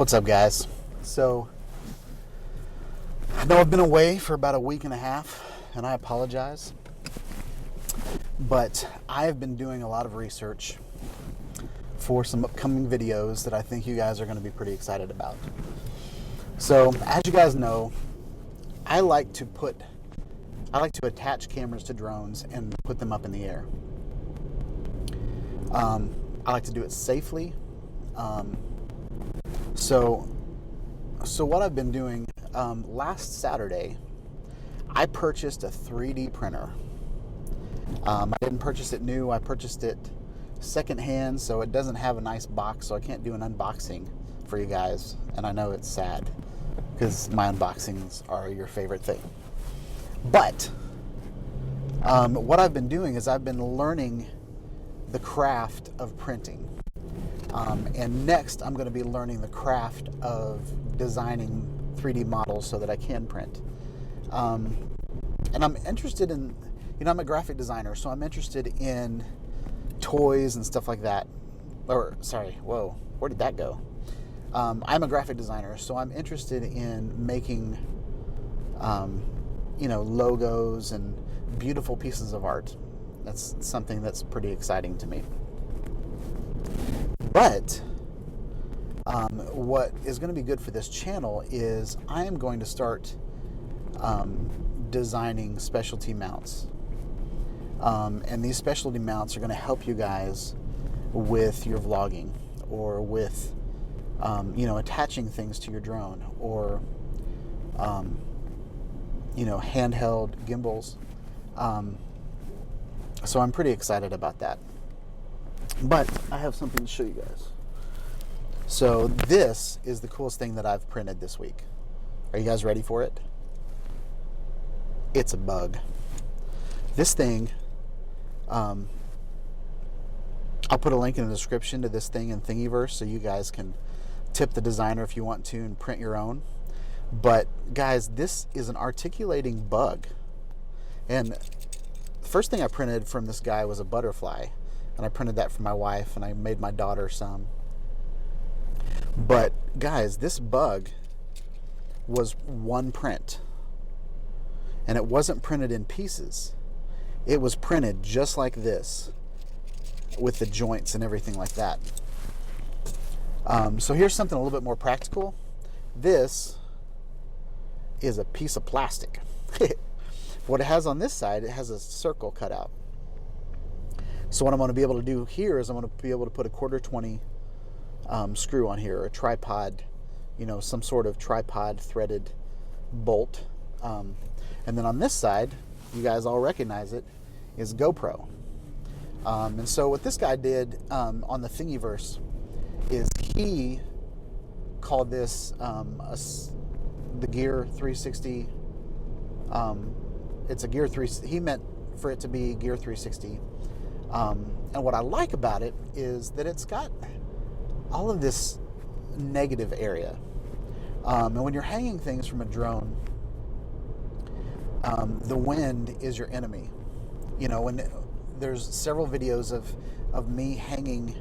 What's up, guys? So, I know I've been away for about a week and a half, and I apologize, but I have been doing a lot of research for some upcoming videos that I think you guys are going to be pretty excited about. So, as you guys know, I like to attach cameras to drones and put them up in the air. I like to do it safely. So what I've been doing, last Saturday, I purchased a 3D printer. I didn't purchase it new, I purchased it secondhand, so it doesn't have a nice box, so I can't do an unboxing for you guys. And I know it's sad, because my unboxings are your favorite thing. But, what I've been doing is I've been learning the craft of printing. And next, I'm going to be learning the craft of designing 3D models so that I can print. And I'm interested in, I'm a graphic designer, so I'm interested in toys and stuff like that. Or, sorry, whoa, where did that go? I'm a graphic designer, so I'm interested in making, logos and beautiful pieces of art. That's something that's pretty exciting to me. But what is going to be good for this channel is I am going to start designing specialty mounts. And these specialty mounts are going to help you guys with your vlogging or with, attaching things to your drone or, handheld gimbals. So I'm pretty excited about that. But I have something to show you guys. So this is the coolest thing that I've printed this week. Are you guys ready for it? It's a bug. This thing, I'll put a link in the description to this thing in Thingiverse so you guys can tip the designer if you want to and print your own. But guys, this is an articulating bug. And the first thing I printed from this guy was a butterfly. And I printed that for my wife, and I made my daughter some. But guys, this bug was one print. And it wasn't printed in pieces. It was printed just like this, with the joints and everything like that. So here's something a little bit more practical. This is a piece of plastic. What it has on this side, it has a circle cut out. So what I'm going to be able to do here is I'm going to be able to put a 1/4-20 screw on here, or a tripod, some sort of tripod threaded bolt. And then on this side, you guys all recognize it, is GoPro. And so what this guy did on the Thingiverse is he called this the Gear 360. It's a Gear 360. He meant for it to be Gear 360. And what I like about it is that it's got all of this negative area. And when you're hanging things from a drone, the wind is your enemy. When there's several videos of me hanging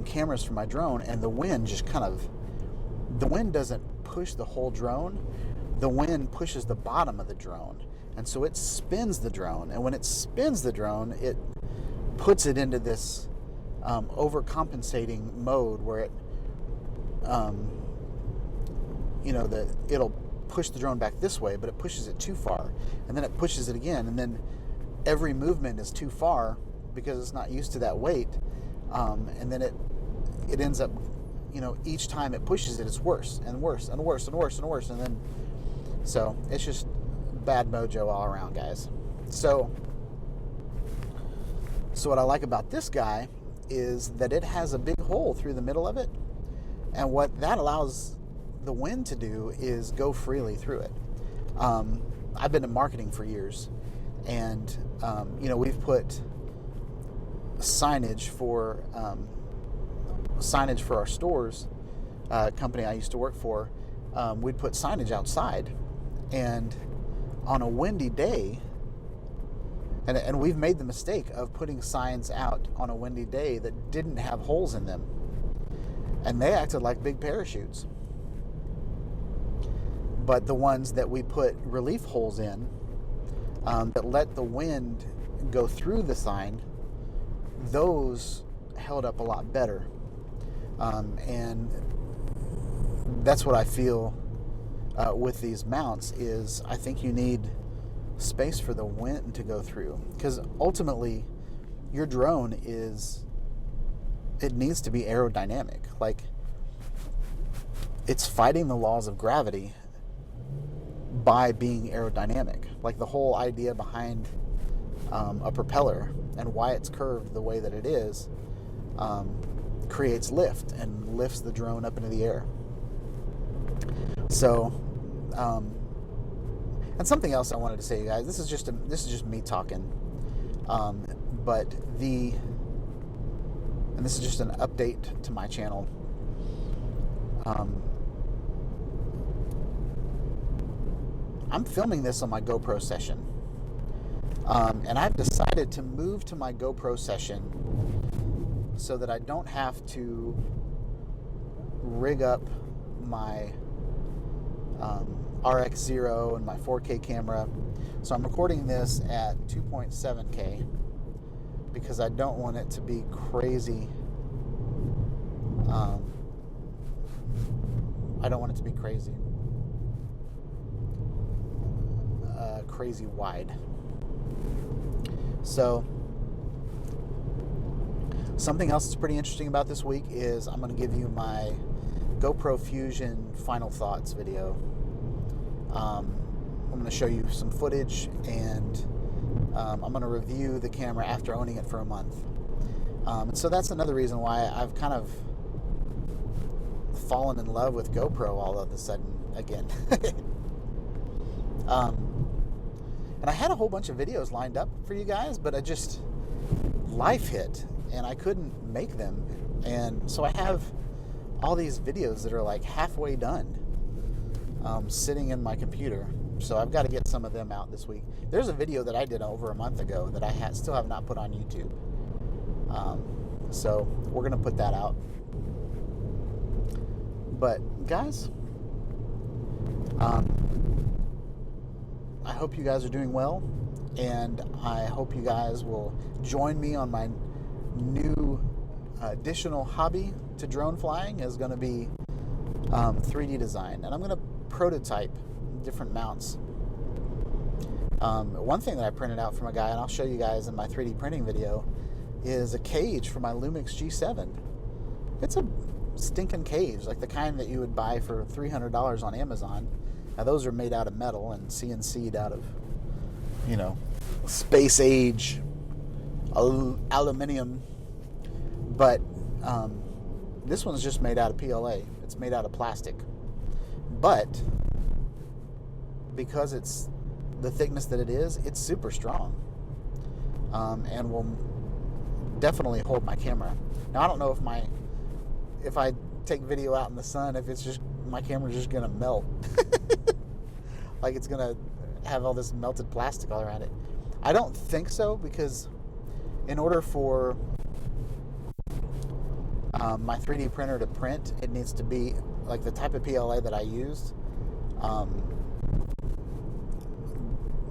cameras from my drone, and the wind just the wind doesn't push the whole drone. The wind pushes the bottom of the drone. And so it spins the drone. And when it spins the drone, it puts it into this overcompensating mode where it, it'll push the drone back this way, but it pushes it too far, and then it pushes it again, and then every movement is too far because it's not used to that weight, and then it ends up, each time it pushes it, it's worse and worse and worse and worse and worse, and then so it's just bad mojo all around, guys. So what I like about this guy is that it has a big hole through the middle of it. And what that allows the wind to do is go freely through it. I've been in marketing for years. And, we've put signage for our stores, company I used to work for. We'd put signage outside. And on a windy day, and we've made the mistake of putting signs out on a windy day that didn't have holes in them. And they acted like big parachutes. but the ones that we put relief holes in that let the wind go through the sign, those held up a lot better. And that's what I feel with these mounts is I think you need space for the wind to go through, because ultimately your drone it needs to be aerodynamic. Like, it's fighting the laws of gravity by being aerodynamic. Like, the whole idea behind a propeller and why it's curved the way that it is creates lift and lifts the drone up into the air. So, and something else I wanted to say, you guys. This is just me talking, but and this is just an update to my channel. I'm filming this on my GoPro Session, and I've decided to move to my GoPro Session so that I don't have to rig up my RX0 and my 4K camera. So I'm recording this at 2.7K because I don't want it to be crazy. I don't want it to be crazy wide. So something else that's pretty interesting about this week is I'm going to give you my GoPro Fusion final thoughts video. I'm going to show you some footage, and I'm going to review the camera after owning it for a month. So that's another reason why I've kind of fallen in love with GoPro all of a sudden again. And I had a whole bunch of videos lined up for you guys, but life hit and I couldn't make them. And so I have all these videos that are like halfway done, sitting in my computer. So I've got to get some of them out this week. There's a video that I did over a month ago that I still have not put on YouTube. So we're going to put that out. But guys, I hope you guys are doing well, and I hope you guys will join me on my new additional hobby to drone flying. Is going to be 3D design, and I'm going to prototype different mounts. One thing that I printed out from a guy, and I'll show you guys in my 3D printing video, is a cage for my LUMIX G7. It's a stinking cage, like the kind that you would buy for $300 on Amazon. Now those are made out of metal and CNC'd out of, space age aluminum. But this one's just made out of PLA. It's made out of plastic. But because it's the thickness that it is, it's super strong, and will definitely hold my camera. Now I don't know if I take video out in the sun, if it's just my camera's just gonna melt. Like it's gonna have all this melted plastic all around it. I don't think so, because in order for my 3D printer to print, it needs to be like the type of PLA that I used.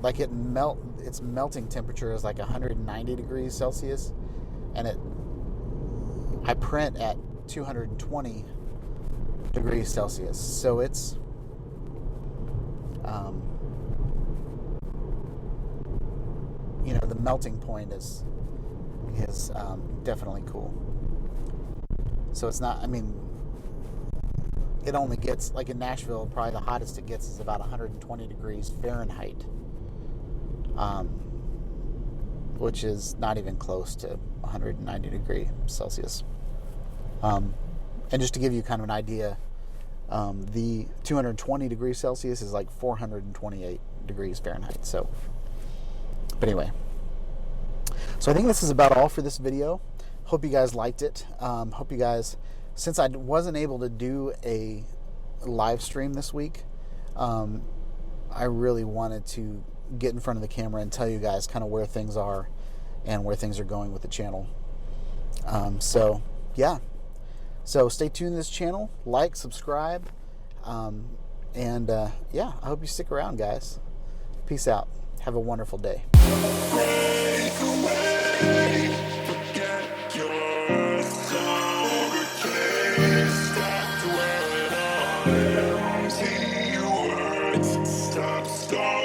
Like its melting temperature is like 190 degrees Celsius, and I print at 220 degrees Celsius. So it's the melting point is definitely cool. So it's not, it only gets, like in Nashville, probably the hottest it gets is about 120 degrees Fahrenheit, which is not even close to 190 degrees Celsius. And just to give you kind of an idea, the 220 degrees Celsius is like 428 degrees Fahrenheit. So, but anyway, so I think this is about all for this video. Hope you guys liked it. Hope you guys, since I wasn't able to do a live stream this week, I really wanted to get in front of the camera and tell you guys kind of where things are and where things are going with the channel. So yeah. So stay tuned to this channel, like, subscribe, And yeah, I hope you stick around, guys. Peace out. Have a wonderful day. Break away, forget your soul, can't stop dwelling on empty words, stop stalling.